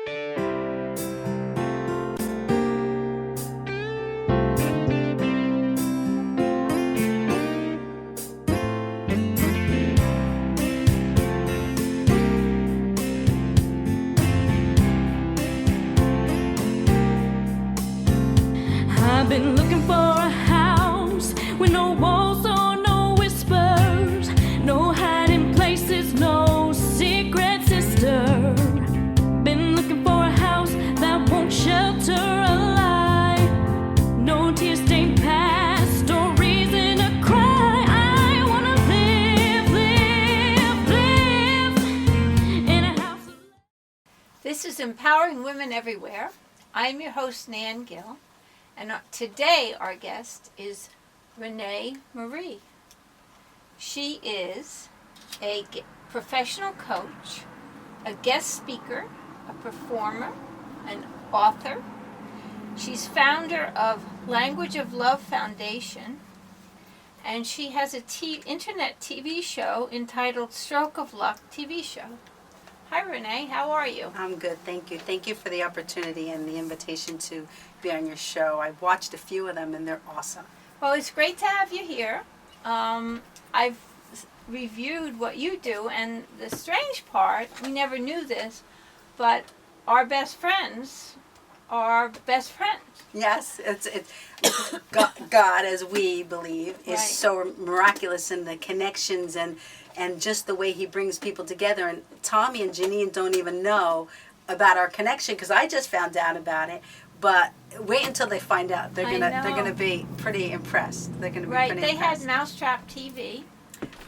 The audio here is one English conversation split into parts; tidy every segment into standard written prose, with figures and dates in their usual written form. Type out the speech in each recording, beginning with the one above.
I've been looking for a house with no walls or no whispers, no hiding places, no secret sister. Been looking for a house that won't shelter a lie, no tear-stained past or reason to cry. I wanna live in a house of... This is Empowering Women Everywhere. I'm your host, Nan Gill. And today our guest is Rene Marie. She is a professional coach, a guest speaker, a performer, an author. She's founder of Language of Love Foundation, and she has an internet TV show entitled Stroke of Luck TV Show. Hi Rene, how are you? I'm good, thank you. Thank you for the opportunity and the invitation to be on your show. I've watched a few of them and they're awesome. Well, it's great to have you here. I've reviewed what you do, and the strange part, we never knew this, but our best friends are best friends. Yes, it's God, as we believe, is Right. so miraculous in the connections and just the way he brings people together. And Tommy and Janine don't even know about our connection because I just found out about it. But wait until they find out. They're gonna be pretty impressed. They're gonna be Right, pretty they impressed. had Mousetrap TV.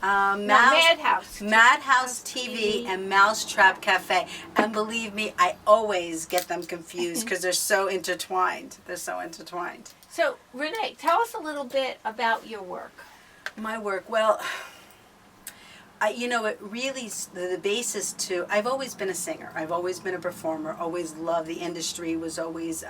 Madhouse Madhouse TV and Mousetrap Cafe. And believe me, I always get them confused because they're so intertwined. They're so intertwined. So, Rene, tell us a little bit about your work. My work, well, it really, the basis to, I've always been a singer. I've always been a performer, always loved the industry, was always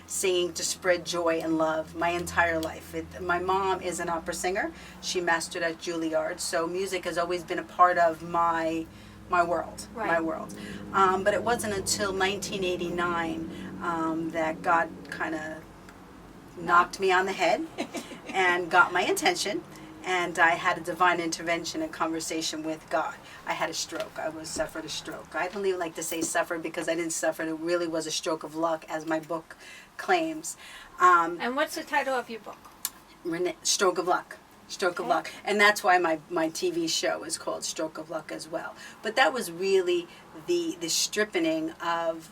singing to spread joy and love my entire life. My mom is an opera singer. She mastered at Juilliard, so music has always been a part of my world, Right. my world. But it wasn't until 1989 that God kind of knocked me on the head and got my attention. And I had a divine intervention and conversation with God. I had a stroke. Suffered a stroke. I don't even like to say suffered because I didn't suffer. It really was a stroke of luck, as my book claims. And what's the title of your book? Stroke of Luck. Stroke of Luck. And that's why my TV show is called Stroke of Luck as well. But that was really the stripping of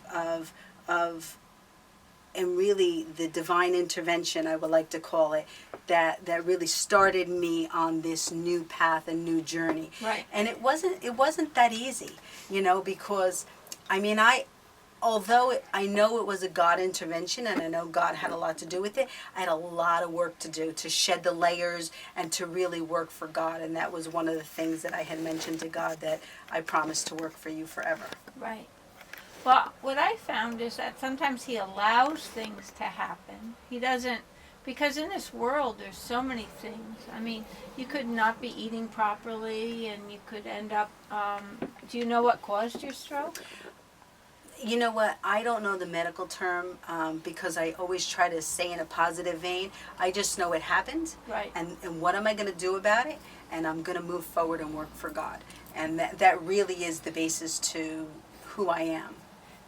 and really the divine intervention, I would like to call it, that really started me on this new path and new journey. Right. And it wasn't that easy, because although I know it was a God intervention and I know God had a lot to do with it, I had a lot of work to do to shed the layers and to really work for God. And that was one of the things that I had mentioned to God, that I promised to work for you forever. Right. Well, what I found is that sometimes he allows things to happen. He doesn't, because in this world there's so many things. I mean, you could not be eating properly and you could end up, do you know what caused your stroke? You know what? I don't know the medical term because I always try to say in a positive vein. I just know it happened. Right. And what am I going to do about it? And I'm going to move forward and work for God. And that really is the basis to who I am.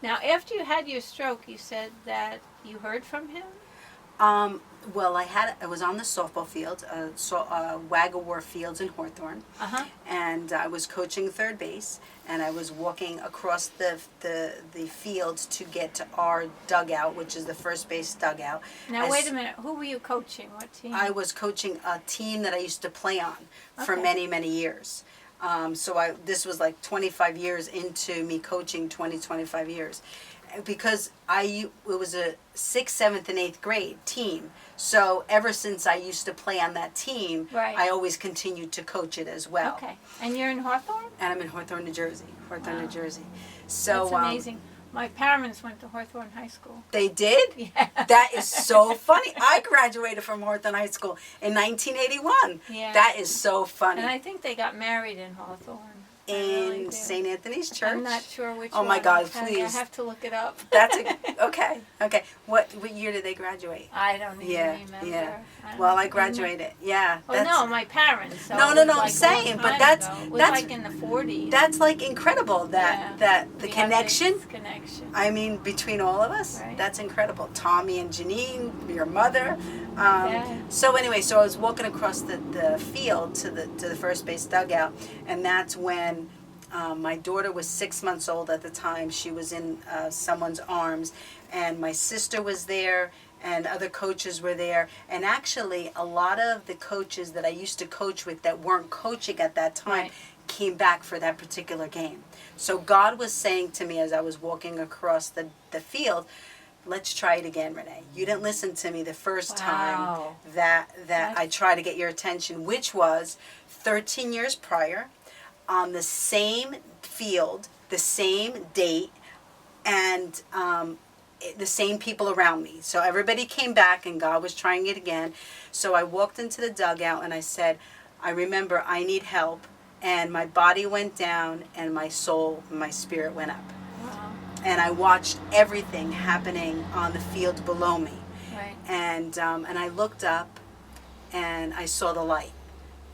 Now, after you had your stroke, you said that you heard from him? Well, I was on the softball field, Wagawar Fields in Hawthorne, and I was coaching third base, and I was walking across the field to get to our dugout, which is the first base dugout. Now, wait a minute. Who were you coaching? What team? I was coaching a team that I used to play on for Okay. many, many years. So this was like 25 years into me coaching, 25 years. Because it was a 6th, 7th, and 8th grade team. So ever since I used to play on that team, Right. I always continued to coach it as well. Okay. And you're in Hawthorne? And I'm in Hawthorne, New Jersey. Hawthorne, Wow. New Jersey. So That's amazing. My parents went to Hawthorne High School. They did? Yeah. That is so funny. I graduated from Hawthorne High School in 1981. Yeah. That is so funny. And I think they got married in Hawthorne. really in do. St. Anthony's Church. I'm not sure which Oh one. my God, I'll tell you. I please. have to look it up. That's okay. What year did they graduate? I don't even Yeah, remember. yeah. I Well, I don't- graduated. Yeah. Oh no, my parents. So No, it no, was no, I'm like a saying, long but time that's- ago. It was that's- like in the 40s. That's like incredible that Yeah. the We have connection. this connection. I mean, between all of us, Right. that's incredible. Tommy and Janine, your mother. Yeah. So anyway, so I was walking across the field to the first base dugout, and that's when my daughter was 6 months old at the time. She was in someone's arms, and my sister was there, and other coaches were there. And actually, a lot of the coaches that I used to coach with that weren't coaching at that time Right. came back for that particular game. So God was saying to me as I was walking across the field, let's try it again, Rene. You didn't listen to me the first time Wow. that I tried to get your attention, which was 13 years prior, on the same field, the same date, and the same people around me. So everybody came back and God was trying it again. So I walked into the dugout and I said, I remember I need help. And my body went down and my soul, my spirit went up. Wow. And I watched everything happening on the field below me. Right. And I looked up and I saw the light.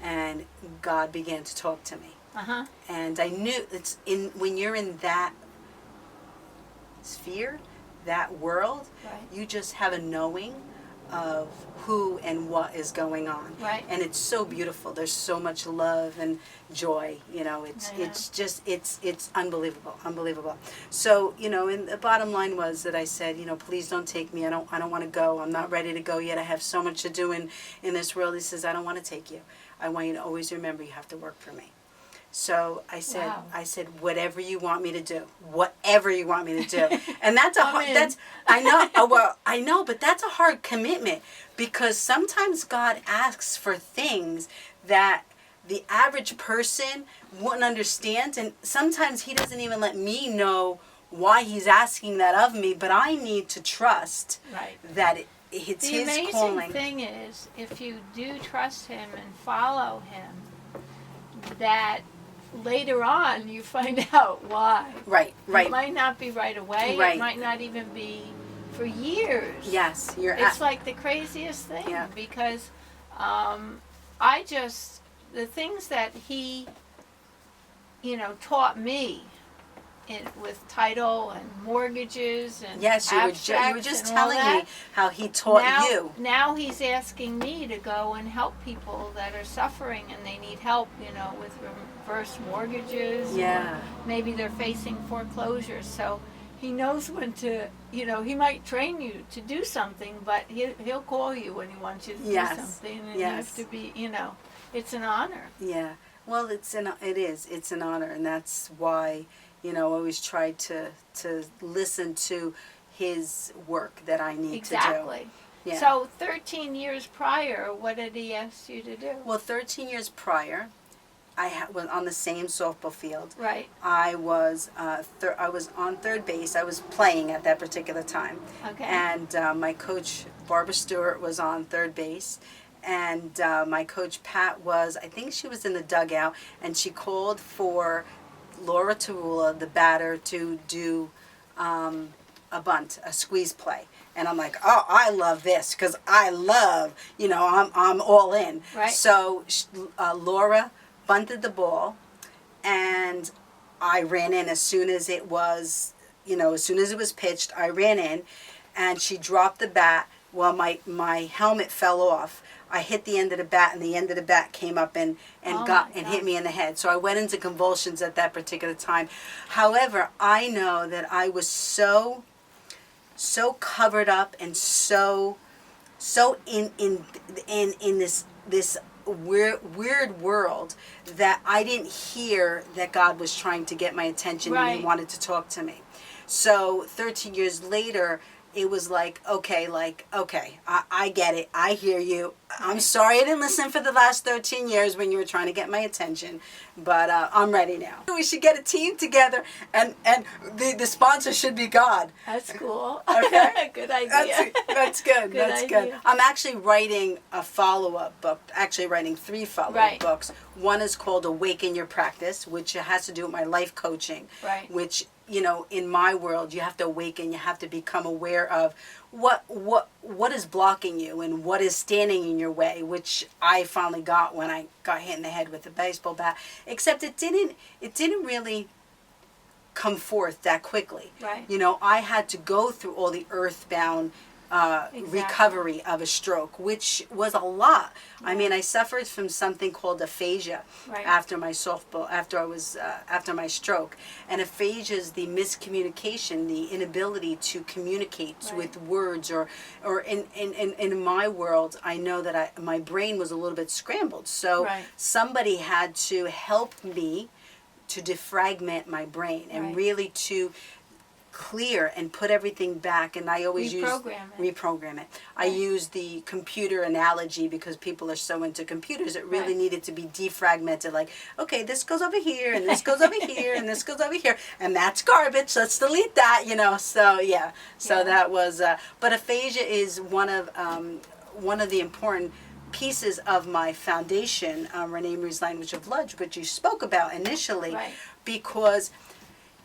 And God began to talk to me. Uh-huh. And I knew when you're in that sphere, that world, Right. you just have a knowing of who and what is going on. Right. And it's so beautiful. There's so much love and joy. You know, it's I know. it's just it's unbelievable. So, you know, and the bottom line was that I said, you know, please don't take me. I don't want to go. I'm not ready to go yet. I have so much to do in this world. He says, I don't want to take you. I want you to always remember you have to work for me. So I said, Wow. whatever you want me to do, whatever you want me to do, and that's I'm in. that's I know. Well, I know, but that's a hard commitment because sometimes God asks for things that the average person wouldn't understand, and sometimes He doesn't even let me know why He's asking that of me. But I need to trust Right. that it's The His amazing calling. thing is, if you do trust Him and follow Him, that later on you find out why. Right, It right. might not be right away. Right. It might not even be for years. Yes, you're It's like the craziest thing Yeah. because the things that He, taught me with title and mortgages and Yes, you were abstracts just and all telling that. me how He taught you. Now He's asking me to go and help people that are suffering and they need help, with reverse mortgages. Yeah. Or maybe they're facing foreclosure. So He knows when to, He might train you to do something, but He'll call you when He wants you to Yes. do something. And Yes. you have to be, it's an honor. Yeah. Well, it's an honor, and that's why, I always try to listen to His work that I need Exactly. to do. Yeah. So 13 years prior, what did He ask you to do? Well, 13 years prior, I was on the same softball field. Right. I was I was on third base. I was playing at that particular time. Okay. And my coach, Barbara Stewart, was on third base. And my coach, Pat, I think she was in the dugout, and she called for Laura Tarula, the batter, to do a bunt, a squeeze play. And I'm like, oh, I love this because I love, I'm all in. Right. So Laura bunted the ball, and I ran in as soon as it was, as soon as it was pitched, I ran in, and she dropped the bat. Well, my helmet fell off. I hit the end of the bat, and the end of the bat came up and Oh hit my me in the head. So I went into convulsions at that particular time. However, I know that I was so covered up and so in this weird world that I didn't hear that God was trying to get my attention and He Right. wanted to talk to me. So 13 years later, it was like, okay, I get it. I hear you. I'm sorry I didn't listen for the last 13 years when you were trying to get my attention, but I'm ready now. We should get a team together, and the sponsor should be God. That's cool. Okay. Good idea. That's good. Good That's idea. good. I'm actually writing a follow-up book, actually writing 3 follow-up Right. books. One is called Awaken Your Practice, which has to do with my life coaching, Right. which, you know, in my world, you have to awaken, you have to become aware of what is blocking you and what is standing in your way, which I finally got when I got hit in the head with a baseball bat, except it didn't really come forth that quickly. Right. You know, I had to go through all the earthbound recovery of a stroke, which was a lot. I mean, I suffered from something called aphasia Right. after my after my stroke. And aphasia is the miscommunication, the inability to communicate Right. with words, or in my world, I know that my brain was a little bit scrambled. So Right. somebody had to help me to defragment my brain and Right. really to clear and put everything back. And I always reprogram it. I Right. use the computer analogy because people are so into computers. It really Right. needed to be defragmented, like, okay, this goes over here and this goes over here and this goes over here, and that's garbage, let's delete that, you know. So yeah, Yeah. that was but aphasia is one of the important pieces of my foundation, Rene Marie's Language of Love, which you spoke about initially. Right. Because,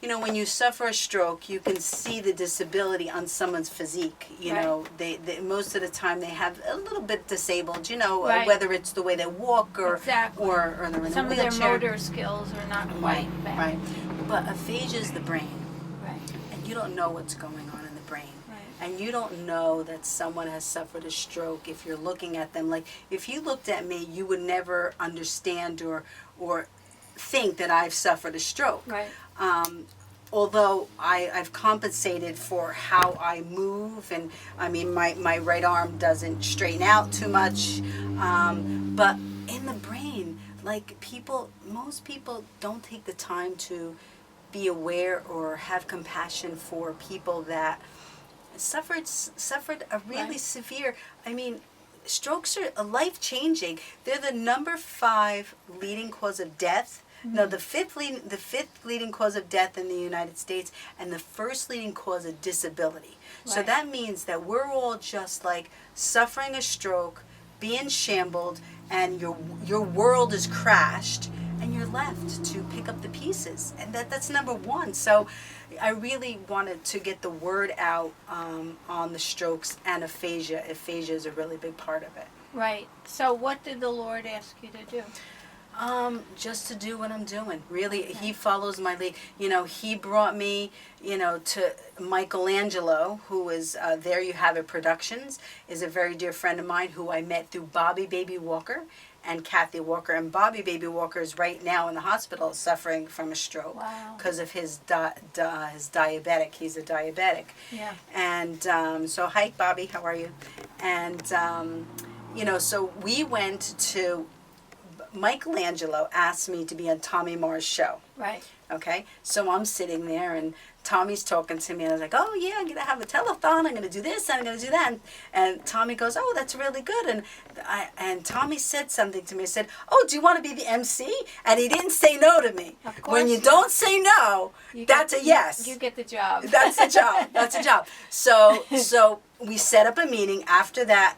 you know, when you suffer a stroke, you can see the disability on someone's physique. You Right. know, they most of the time they have a little bit disabled. You know, Right. whether it's the way they walk or Exactly. or they're in Some a of their wheelchair. motor skills are not Right, quite back. right. But aphasia is the brain, Right. and you don't know what's going on in the brain. Right. And you don't know that someone has suffered a stroke if you're looking at them. Like, if you looked at me, you would never understand or think that I've suffered a stroke. Right. Although I've compensated for how I move, and I mean, my right arm doesn't straighten out too much. But in the brain, like, most people don't take the time to be aware or have compassion for people that suffered a really Right. severe, I mean, strokes are life-changing. They're the number 5 leading cause of death. No, the fifth leading cause of death in the United States, and the first leading cause of disability. So Right. that means that we're all just like suffering a stroke, being shambled, and your world is crashed, and you're left to pick up the pieces. And that's number 1. So I really wanted to get the word out on the strokes and aphasia. Aphasia is a really big part of it. Right. So what did the Lord ask you to do? Just to do what I'm doing. Really, He follows my lead. You know, He brought me, you know, to Michelangelo, who is There You Have It Productions, is a very dear friend of mine who I met through Bobby Baby Walker and Kathy Walker. And Bobby Baby Walker is right now in the hospital suffering from a stroke Wow. because of his diabetic. He's a diabetic. Yeah. And so, hi, Bobby, how are you? And, you know, so we went to, Michelangelo asked me to be on Tommy Marr's show. Right. Okay, so I'm sitting there and Tommy's talking to me, and I was like, oh yeah, I'm gonna have a telethon, I'm gonna do this, and I'm gonna do that, and Tommy goes, oh, that's really good, and Tommy said something to me. He said, oh, do you want to be the MC? And he didn't say no to me. Of course When you not. don't say no, that's a yes. You get the job. That's a job. That's a job. So we set up a meeting after that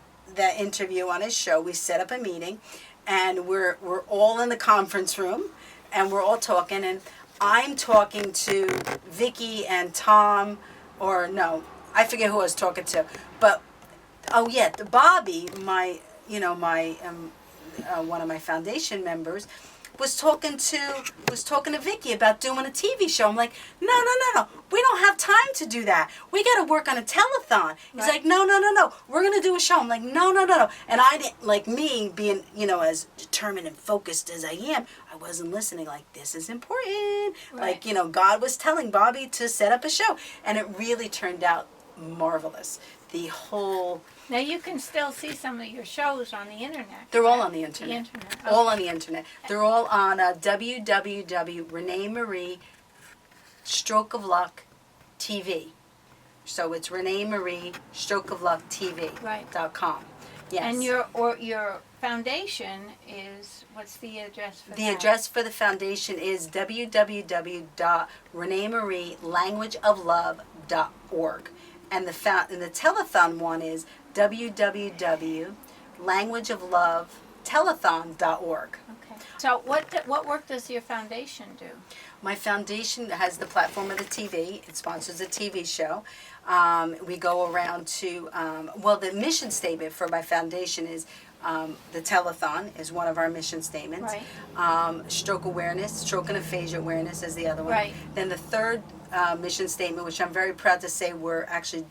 interview on his show. We set up a meeting, and we're all in the conference room, and we're all talking, and I'm talking to Vicky and Tom, or no, I forget who I was talking to, but oh yeah, the Bobby, my one of my foundation members, was talking to Vicky about doing a TV show. I'm like, no, we don't have time to do that. We got to work on a telethon. He's Right. like, no, we're gonna do a show. I'm like, no. And I didn't, like, me being, you know, as determined and focused as I am, I wasn't listening. Like, this is important. Right. Like, you know, God was telling Bobby to set up a show, and it really turned out marvelous. The whole. Now you can still see some of your shows on the internet. They're all correct? on the internet. The internet. All Okay. on the internet. They're all on www.Rene Marie Stroke of Luck TV. So it's Rene Marie Stroke of Luck TV.com. Right. Yes. And your foundation is, what's the address for The that? address for the foundation is www.renemarielanguageoflove.org. And the telethon one is www.languageoflovetelethon.org. Okay. So what work does your foundation do? My foundation has the platform of the TV. It sponsors a TV show. We go around to, the mission statement for my foundation is the telethon is one of our mission statements. Right. Stroke awareness, stroke and aphasia awareness is the other one. Right. Then the third mission statement, which I'm very proud to say we're actually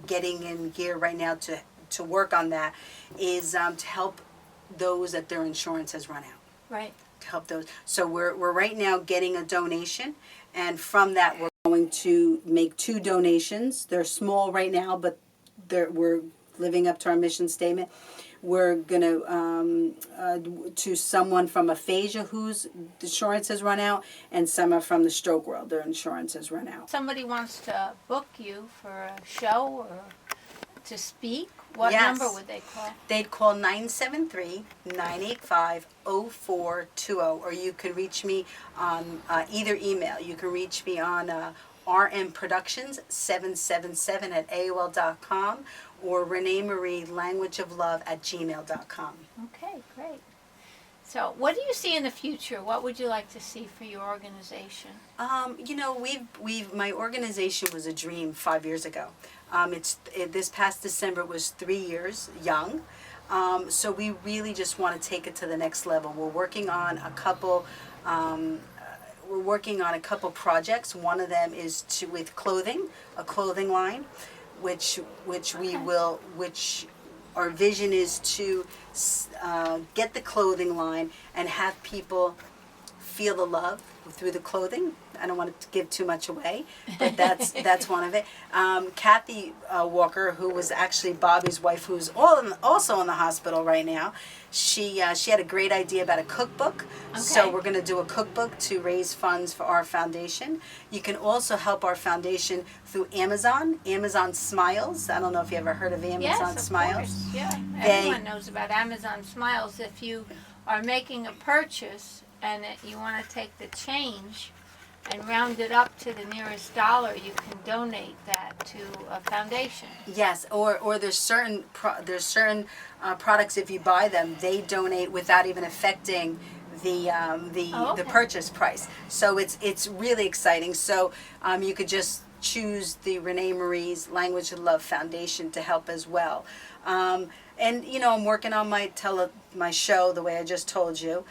getting in gear right now to work on that, is to help those that their insurance has run out. Right. To help those. So we're right now getting a donation, and from that we're going to make 2 donations. They're small right now, but we're living up to our mission statement. We're going to someone from aphasia whose insurance has run out, and some are from the stroke world, their insurance has run out. Somebody wants to book you for a show or to speak. What Yes. number would they call? They'd call 973-985-0420, or you can reach me on either email. You can reach me on rmproductions777@aol.com or Rene Marie languageoflove@gmail.com. Okay, great. So what do you see in the future? What would you like to see for your organization? My organization was a dream 5 years ago. This past December it was 3 years young. So we really just want to take it to the next level. We're working on a couple projects. One of them is with clothing, a clothing line, which our vision is to get the clothing line and have people feel the love through the clothing. I don't want to give too much away, but that's one of it. Kathy Walker, who was actually Bobby's wife, who's also in the hospital right now, she had a great idea about a cookbook. Okay. So we're going to do a cookbook to raise funds for our foundation. You can also help our foundation through Amazon Smiles. I don't know if you ever heard of Amazon Yes, of Smiles. course. Yeah, everyone knows about Amazon Smiles. If you are making a purchase and you want to take the change and round it up to the nearest dollar, you can donate that to a foundation. Yes, or there's certain products, if you buy them, they donate without even affecting the Okay. purchase price. So it's really exciting. So you could just choose the Rene Marie's Language of Love Foundation to help as well. And I'm working on my show, the way I just told you.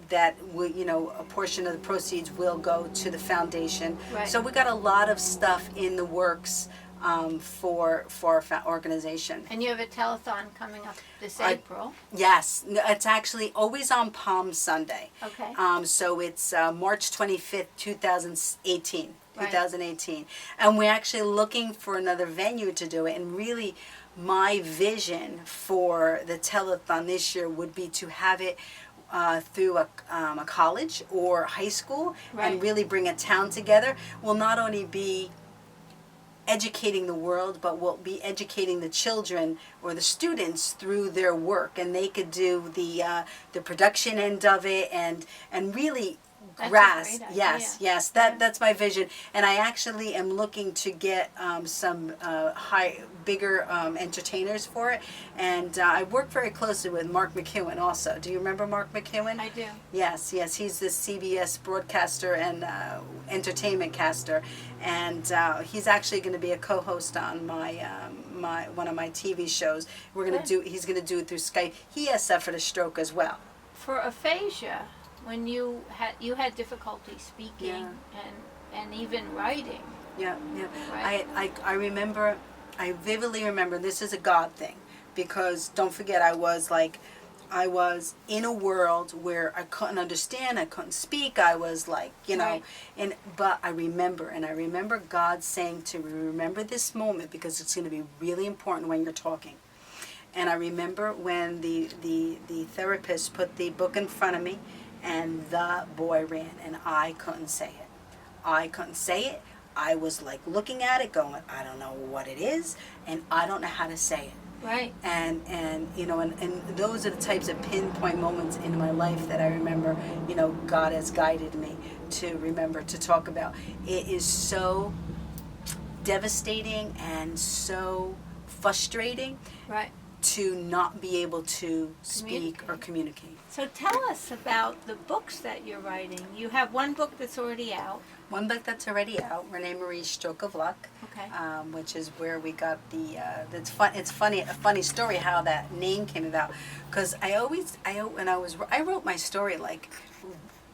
That a portion of the proceeds will go to the foundation. Right. So we got a lot of stuff in the works for our organization. And you have a telethon coming up this April. Yes, it's actually always on Palm Sunday. Okay. So it's March 25th, 2018. Right. 2018. And we're actually looking for another venue to do it. And really, my vision for the telethon this year would be to have it through a college or high school. Right. And really bring a town together. Will not only be educating the world, but we'll be educating the children or the students through their work, and they could do the production end of it and really That's a grasp. great idea. Yes, that's my vision. And I actually am looking to get some bigger entertainers for it. And I work very closely with Mark McEwen also. Do you remember Mark McEwen? I do. Yes, he's the CBS broadcaster and entertainment caster, and he's actually going to be a co-host on my one of my TV shows. He's going to do it through Skype. He has suffered a stroke as well. For aphasia, when you had difficulty speaking and even writing. Yeah. Right. I vividly remember, this is a God thing, because don't forget I was in a world where I couldn't understand, I couldn't speak, I was Right. but I remember God saying to me, remember this moment because it's going to be really important when you're talking. And I remember when the therapist put the book in front of me, and the boy ran, and I couldn't say it. I was looking at it going, I don't know what it is, and I don't know how to say it. Right. And you know, and those are the types of pinpoint moments in my life that I remember, you know, God has guided me to remember to talk about. It is so devastating and so frustrating Right. to not be able to speak or Communicate. communicate. So tell us about the books that you're writing. You have one book that's already out. One book that's already out, Rene Marie's Stroke of Luck, Okay. which is where we got the. It's fun. It's funny. A funny story how that name came about, because I wrote my story like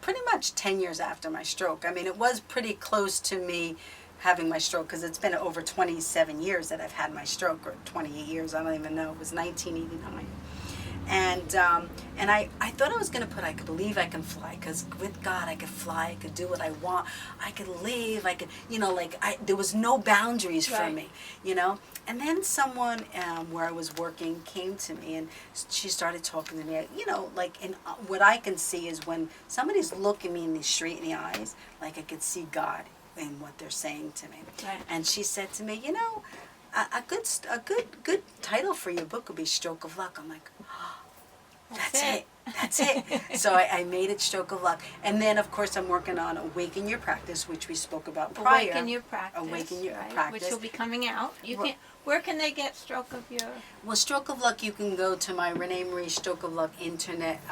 pretty much 10 years after my stroke. I mean, it was pretty close to me having my stroke, because it's been over 27 years that I've had my stroke, or 28 years. I don't even know. It was 1989. And I thought I was going to put, I could believe I can fly, because with God I could fly, I could do what I want, I could live, I could, you know, like, there was no boundaries for Right. me, you know. And then someone where I was working came to me, and she started talking to me, you know, like, and what I can see is when somebody's looking me in the straight in the eyes, like I could see God in what they're saying to me. Right. And she said to me, you know, a good title for your book would be Stroke of Luck. I'm like, that's it. That's it. So I made it Stroke of Luck. And then, of course, I'm working on Awaken Your Practice, which we spoke about prior. Awaken Your Practice. Awaken Your right, Practice. Which will be coming out. You Right. can. Where can they get Stroke of Your? Well, Stroke of Luck, you can go to my Rene Marie Stroke of Luck internet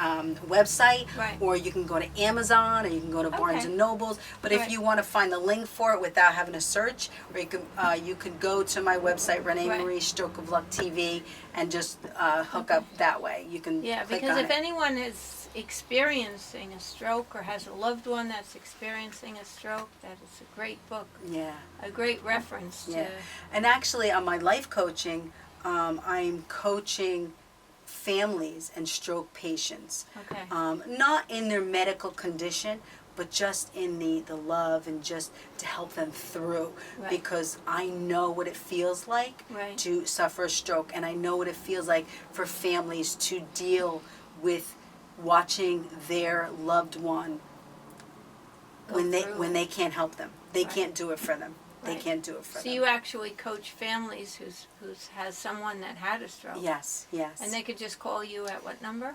website, Right. or you can go to Amazon, or you can go to Barnes Okay. and Nobles. But if Right. you want to find the link for it without having to search, or you could go to my website, Rene Right. Marie Stroke of Luck TV, and just hook up that way. You can Yeah, click because on if it. anyone is experiencing a stroke or has a loved one that's experiencing a stroke, that is a great book, Yeah. a great reference to. Yeah. And actually, on my life coaching, I'm coaching families and stroke patients. Okay. Not in their medical condition, but just in the love and just to help them through. Right. Because I know what it feels like Right. to suffer a stroke, and I know what it feels like for families to deal with watching their loved one Go when through they it. can't help them. They Right. can't do it for them. They Right. can't do it for So them. you actually coach families who's has someone that had a stroke. Yes, yes. And they could just call you at what number?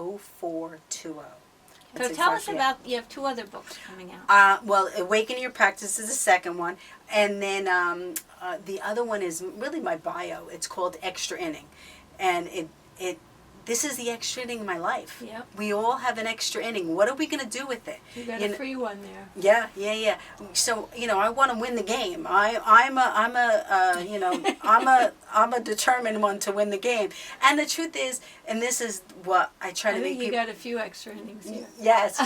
973-985-0420. So tell us about, you have two other books coming out. Well, Awaken Your Practice is the second one. And then the other one is really my bio. It's called Extra Inning. And this is the extra inning in my life. Yep. We all have an extra inning. What are we going to do with it? You got You a kn- free one there. Yeah. So, you know, I want to win the game. I'm a determined one to win the game. And the truth is, and this is what I try I to make think you people. got a few extra innings here. Yes.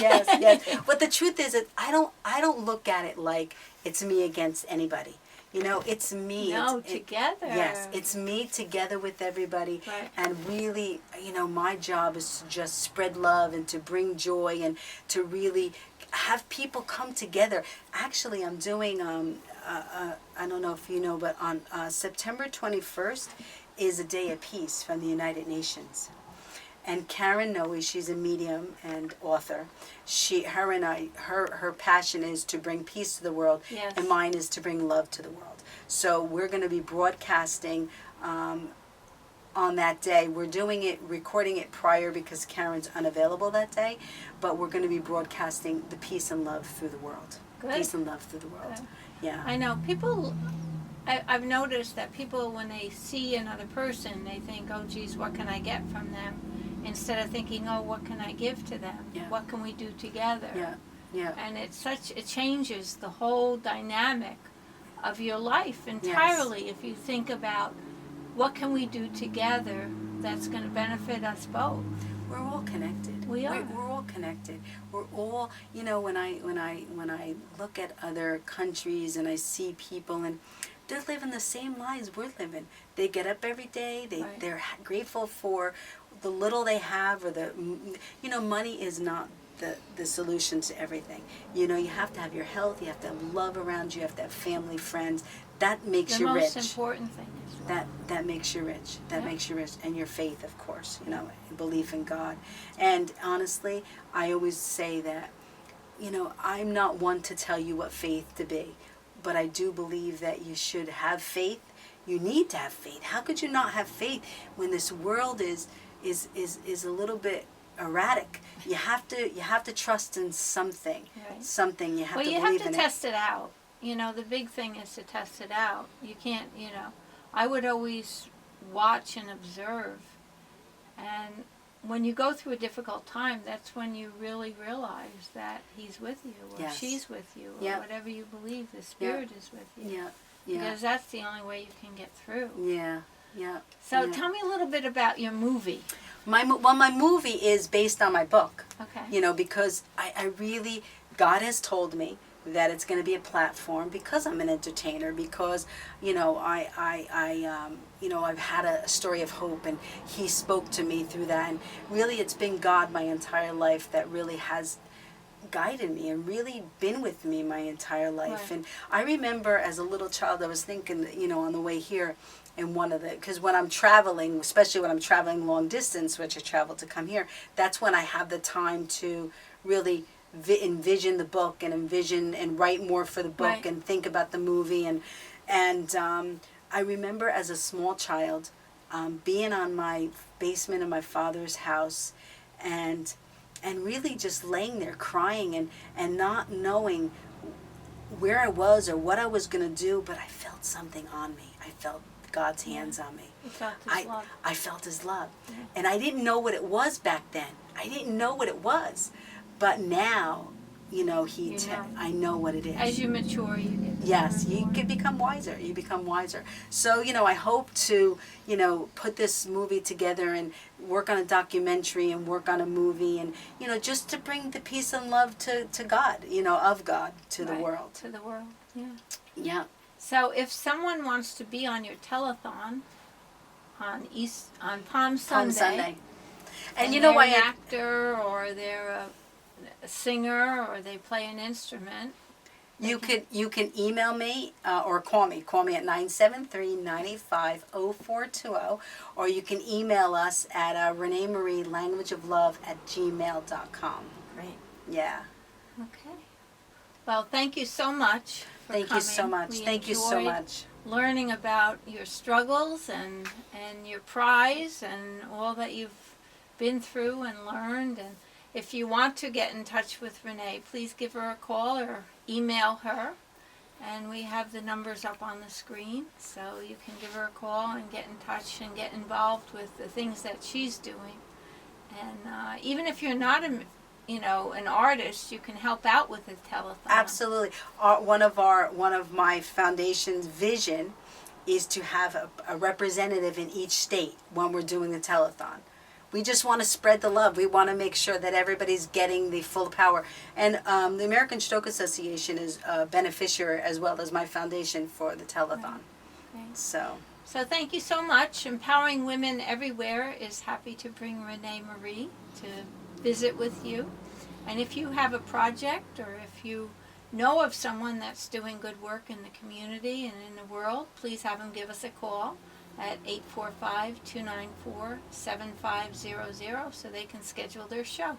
But the truth is that I don't look at it like it's me against anybody. You know, it's me. No, together. Yes, it's me together with everybody. Right. And really, you know, my job is to just spread love and to bring joy and to really have people come together. Actually, I'm doing, I don't know if you know, but on September 21st is a day of peace from the United Nations. And Karen Noe, she's a medium and author. Her passion is to bring peace to the world, Yes. and mine is to bring love to the world. So we're going to be broadcasting on that day. We're recording it prior because Karen's unavailable that day, but we're going to be broadcasting the peace and love through the world. Good. Peace and love through the world. Good. Yeah. I know people. I've noticed that people, when they see another person, they think, "Oh, geez, what can I get from them?" Instead of thinking, "Oh, what can I give to them? Yeah. What can we do together?" Yeah. And it changes the whole dynamic of your life entirely if you think about what can we do together that's going to benefit us both. We're all connected. We are. We're all connected. We're all, you know, when I look at other countries and I see people and they're living the same lives we're living. They get up every day. Right. They're grateful for the little they have, or you know, money is not the solution to everything. You know, you have to have your health. You have to have love around you. You have to have family, friends. That makes The you most rich. important thing is love. That makes you rich. That Yeah. makes you rich. And your faith, of course, you know, belief in God. And honestly, I always say that, you know, I'm not one to tell you what faith to be, but I do believe that you should have faith. you need to have faith. How could you not have faith when this world is a little bit erratic? You have to trust in something. Right. Something you have Well, to you believe have to in test it out. You know, the big thing is to test it out. You can't, I would always watch and observe. And when you go through a difficult time, that's when you really realize that he's with you, or Yes. she's with you, or Yeah. whatever you believe, the Spirit is with you. Yeah. Yeah. Because that's the only way you can get through. Yeah. Yeah. So yeah. tell me a little bit about your movie. My movie is based on my book. Okay. Because I really, God has told me that it's going to be a platform, because I'm an entertainer, because I've had a story of hope, and he spoke to me through that, and really it's been God my entire life that really has guided me and really been with me my entire life. Right. And I remember as a little child, I was thinking, on the way here, and because when I'm traveling, especially when I'm traveling long distance, which I travel to come here, that's when I have the time to really envision the book, and envision and write more for the book, Right. and think about the movie. And I remember as a small child being on my basement of my father's house, and really just laying there crying, and not knowing where I was or what I was going to do, but I felt something on me. I felt God's hands on me. You felt his love. I felt his love. Yeah. And I didn't know what it was back then. I didn't know what it was. But now, I know what it is. As you mature, you get Yes, more and you more. can become wiser. You become wiser. So, I hope to, put this movie together, and work on a documentary, and work on a movie, and, just to bring the peace and love to God, of God to the Right, world. To the world, yeah. Yeah. So if someone wants to be on your telethon on Palm Sunday, Palm Sunday. And they're an actor, or they're a singer, or they play an instrument, You can email me or call me. Call me at 973-985-0420, or you can email us at Rene Marie languageoflove@gmail.com. Great. Yeah. Okay. Well, thank you so much for Thank you so coming. much. We Thank you so enjoyed much. learning about your struggles and your prize and all that you've been through and learned. And if you want to get in touch with Rene, please give her a call or email her. And we have the numbers up on the screen, so you can give her a call and get in touch and get involved with the things that she's doing. And even if you're not an artist, you can help out with the telethon. Absolutely. One of my foundation's vision is to have a representative in each state when we're doing the telethon. We just want to spread the love. We want to make sure that everybody's getting the full power. And the American Stroke Association is a beneficiary, as well as my foundation, for the telethon. Right. So thank you so much. Empowering Women Everywhere is happy to bring Rene Marie to visit with you. And if you have a project, or if you know of someone that's doing good work in the community and in the world, please have them give us a call at 845-294-7500 so they can schedule their show.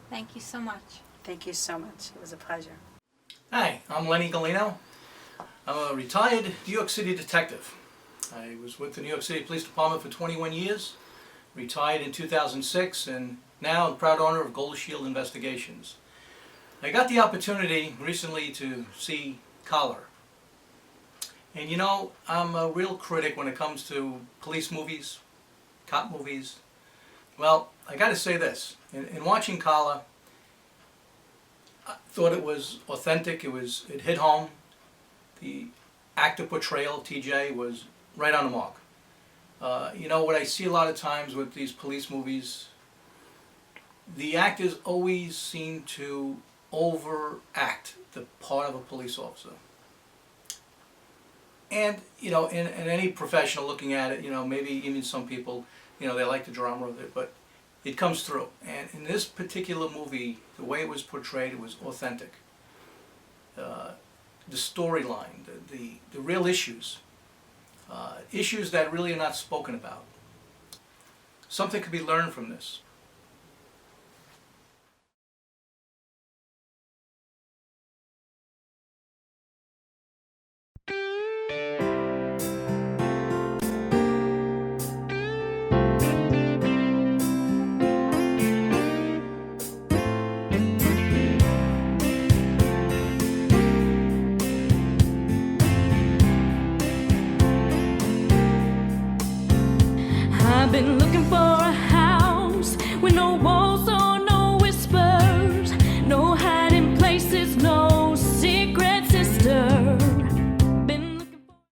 Thank you so much. thank you so much. It was a pleasure. Hi, I'm Lenny Galino. I'm a retired New York City detective. I was with the New York City Police Department for 21 years, retired in 2006, and now I'm proud owner of Gold Shield Investigations. I got the opportunity recently to see Collar. And I'm a real critic when it comes to police movies, cop movies. Well, I got to say this. In watching Collar, I thought it was authentic. It hit home. The actor portrayal, TJ, was right on the mark. What I see a lot of times with these police movies, the actors always seem to overact the part of a police officer. And, in any professional looking at it, maybe even some people, they like the drama of it, but it comes through. And in this particular movie, the way it was portrayed, it was authentic. The storyline, the real issues, issues that really are not spoken about. Something could be learned from this. Been looking for a house with no walls.